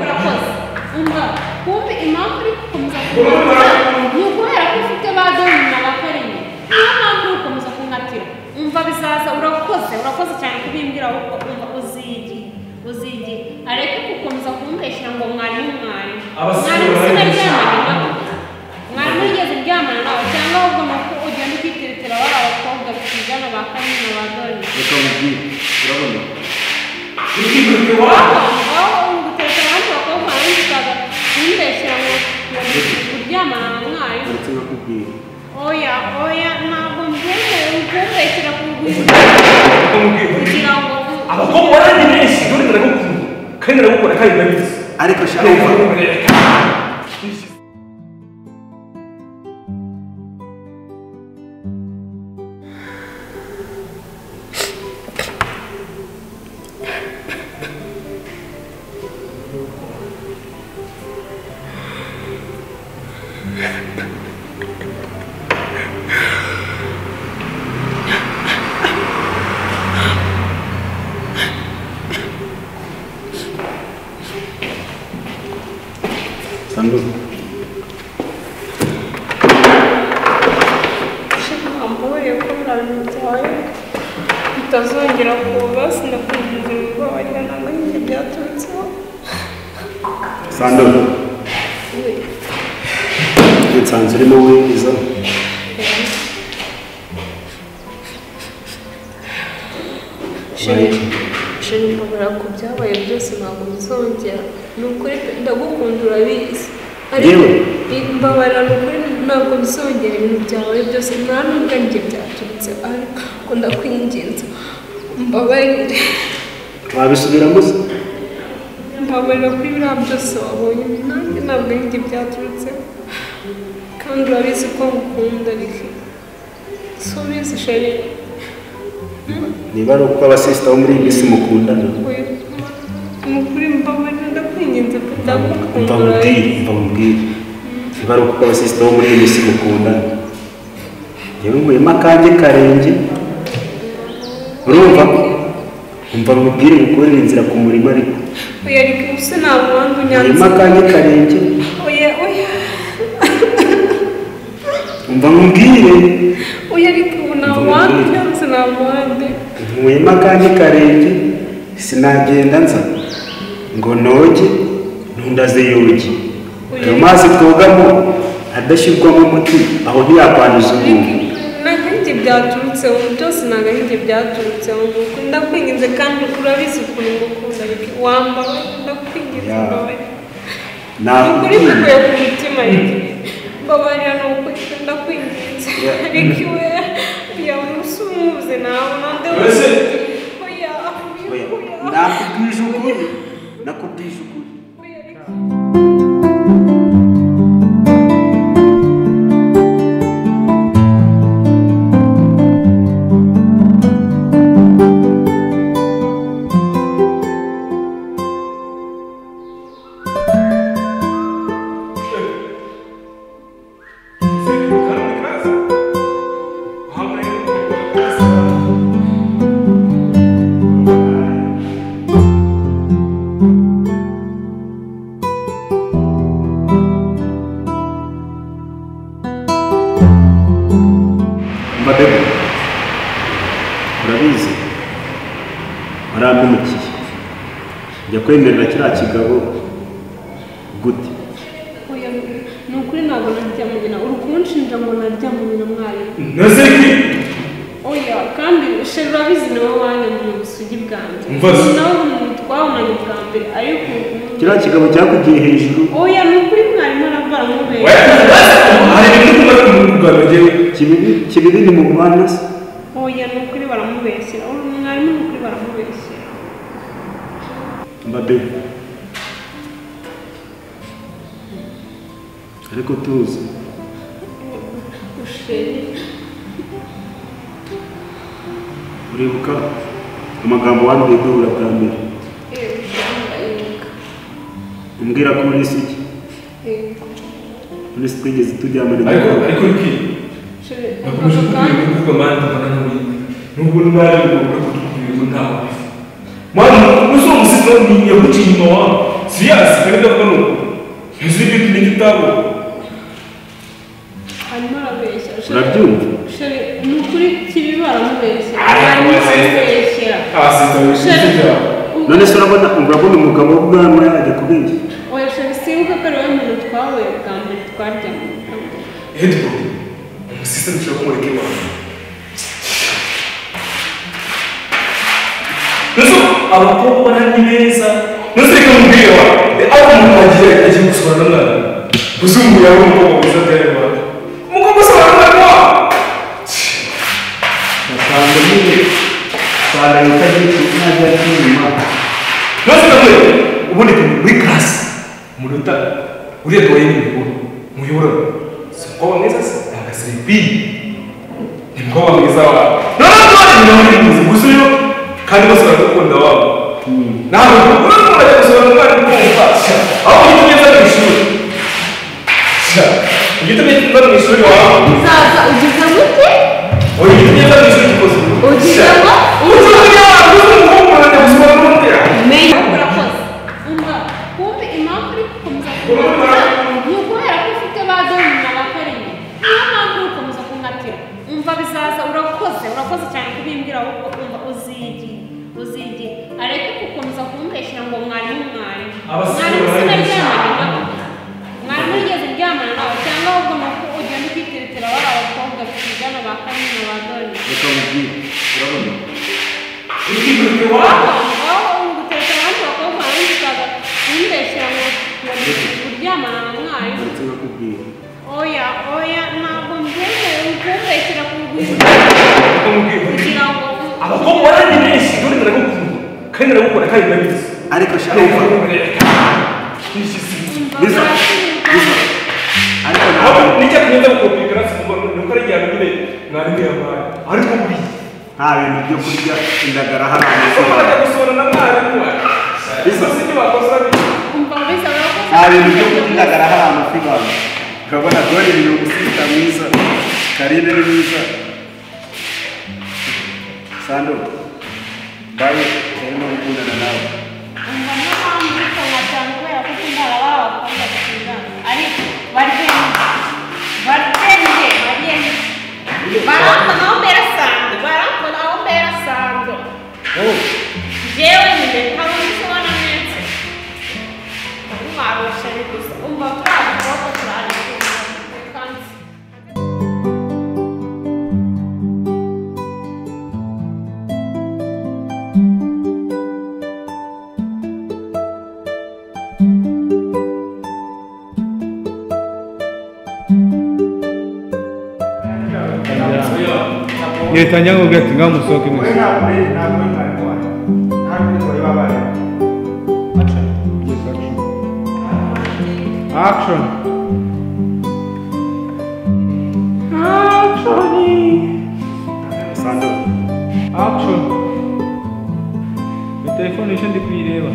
urakoze umva kumbe impamvu uri gukomeza kunkatira ni ukubera ko ufite ba doni na ba karine niyo mpamvu uri gukomeza kunkatira umva bizaza urakoze cyane kubimbwira ahubwo umva uzigi areke gukomeza kumbeshyira ngo mwarimu mwarimu yigeze ryamana nawe cyangwa ahubwo ni uko ugenda ukiteretera bari abakobwa bigana ba karine na ba doni reka mubwire urabona aho gutereta abandi bakobwa barangikaga kumbeshyira ngo kuryamana na mwarimu ndetse nkakubwira oya ntabwo mbyemerewe kumbeshyira ku rwego kugira ngo abakobwa barandi benshi dore ndagukunda kandi ndagukora kandi ndabizi ariko shaka Sandu. Ambaye ko murabitaye bitazongera kuba sinakunze ngo bajya nanga njye byaturutseho Sandu. Nsanze urimo wiza. Sheri mbabara ku byabaye byose ntabwo bizongera ni ukuri ndagukunda urabizi ariko mbabara ni ukuri ntabwo bizongera ibintu byabaye byose nta nubwo njye byaturutse ariko ndakwinginze mbabarire Wabisubiramo se? mbabarira kuri biriya byose wabonye nanjye ntabwo njye byaturutse kandi urabizi ko ngukunda ariko si ubizi sheri niba ari uko abasisita bo muri iyi minsi mukundana mukuri mbabarira ndakwinginze ndagukunda mbamubwire niba ari uko abasisita bo muri iyi minsi mukundana yewe nguyemo akanjye karenge urumva umva mubwire gukorera inzira ku murima ariko oya ariko ubuse ntabwo wandi unyanze nguyemo akanjye karenge oya umva mubwire oya ariko ubu ntabwo wandi unyanze ntabwo wandi nguyemo akanjye karenge sinagenda nza ngo noge ntundaze yoge ayo mazi twogamo adashyirwamo umuti aho ntiyakwanduza umuntu ntabwo njye byaturutseho byose ntabwo njye byaturutseho ndakwinginze kandi urabizi ukuntu ngukunda ariko wambaye ndakwinginze mbabarira ukuri kukuye ku mutima ariko mbabarira ni ukuri ndakwinginze ariko iwe yawe usumuze nawe nande oya nakubwije ukuri urabizi warampemukiye njya kwemerera kiriya kigabo gute oya ni ukuri ntabwo naryamanye nawe uri kunshinja ngo naryamanye na mwarimu Naseki oya kandi sheri urabizi nawe wanyamye ubusugi bwanjye Mvaze. nawe twabonanye bwa mbere ariko kiriya kigabo cyakugiye hejuru oya ni ukuri mwarimu aravara mubera hari ibintu kumara kumugana kibiri ni mu Rwanda se oya ni ukuri baramubeshyera mwarimu ni ukuri baramubeshyera mbabe ariko tuzi sheri uribuka amagambo wambwiye duhura bwa mbere umbwira ko uri isugi uri twigeze tujyamana ariko iki nakomeje kuvuga manda mbona n'ubu n'ubari ngo kutubwira ngo ntawe mwana umusore umusitsi yaguciye inyuma wawe serious kandi ndavuga nuko hejuru y'ibintu n'igitabo hanyuma arabeshya urabyumva ni ukuri kibi baramubeshya none se urabona umugabo w'ubwanwa yajya kubeshya oya sheri sibuka ko ari we muntu twahuye bwa mbere twaryamye Edward umusisitemu ushobora kumureka iwawe Nusu abakobwa ni beza nusu reka mubwire wa aho umuntu agiye gusohora n'umwana kuzungu yawe umukobwa mwiza aterwa umukobwa usohora n'umwana wa usanga nyine usanga utagiye ntajya inyuma nusu namwe ubundi muri class umunota uriya duwaye n'imiburo muyobora si umukobwa mwiza se agasiripi ni umukobwa mwiza wawe noneho gusa uyu kandi bose barakunda wabo ntabwo urajya gusohora umwana kumva aho ugeze mu ishuri ugeze mu ishuri wawe uzaza ugize gute ugeze mu ishuri ukoze ugize ngo ugize umuhungu urajya gusohora n'undi menya urakoze umva kumbe impamvu uri gukomeza kungatira ni ukubera ko ufite ba doni na ba karindwi niyo mpamvu uri gukomeza kungatira umva bizaza urakoze cyane kubimbwira ahubwo umva uzigiye areke gukomeza kumbeshyira ngo mwarimu sinaryamanye nabo mwarimu yigeze ryamana nawe cyangwa ahubwo ni uko ugenda ukiteretera bari abakobwa twigana ba karindwi na ba doni reka mubwire urabona aho uguteretera abandi bakobwa nanjye ukaza kumbeshyira ngo uryamana na mwarimu ndetse bakubwira oya ntabwo mbyemeye kumbeshyira ku rwego kugira ngo abakobwa ni benshi dore ndagukunda kandi ndagukunda kandi ndabizi ariko shaka biza ariko ntabwo nicyo kugenda gukopera siporo nuko ari igihe nyine mwarimu yabaye ariko buriya nta bintu byo kurya indagara hano ushobora kujya gusura na mwarimu we biza umva biza nta bintu byo kurya indagara hano amafi bawe urabona dore ni umusita mwiza karine ni mwiza Sando baye urimo gukundana nawe umva niyo mpamvu ariko nkatanga kubera ko ukundana b'abakobwa bakundana ariko barye barampana aho mbera sando jewe nyine ntabwo nshobora netse umwarusha ni gusa umva turi abakobwa turari kandi Yetanya ngubwira ati ngaho musohoke mwese. Action. Sando Action. Telefone ndi kuyireba.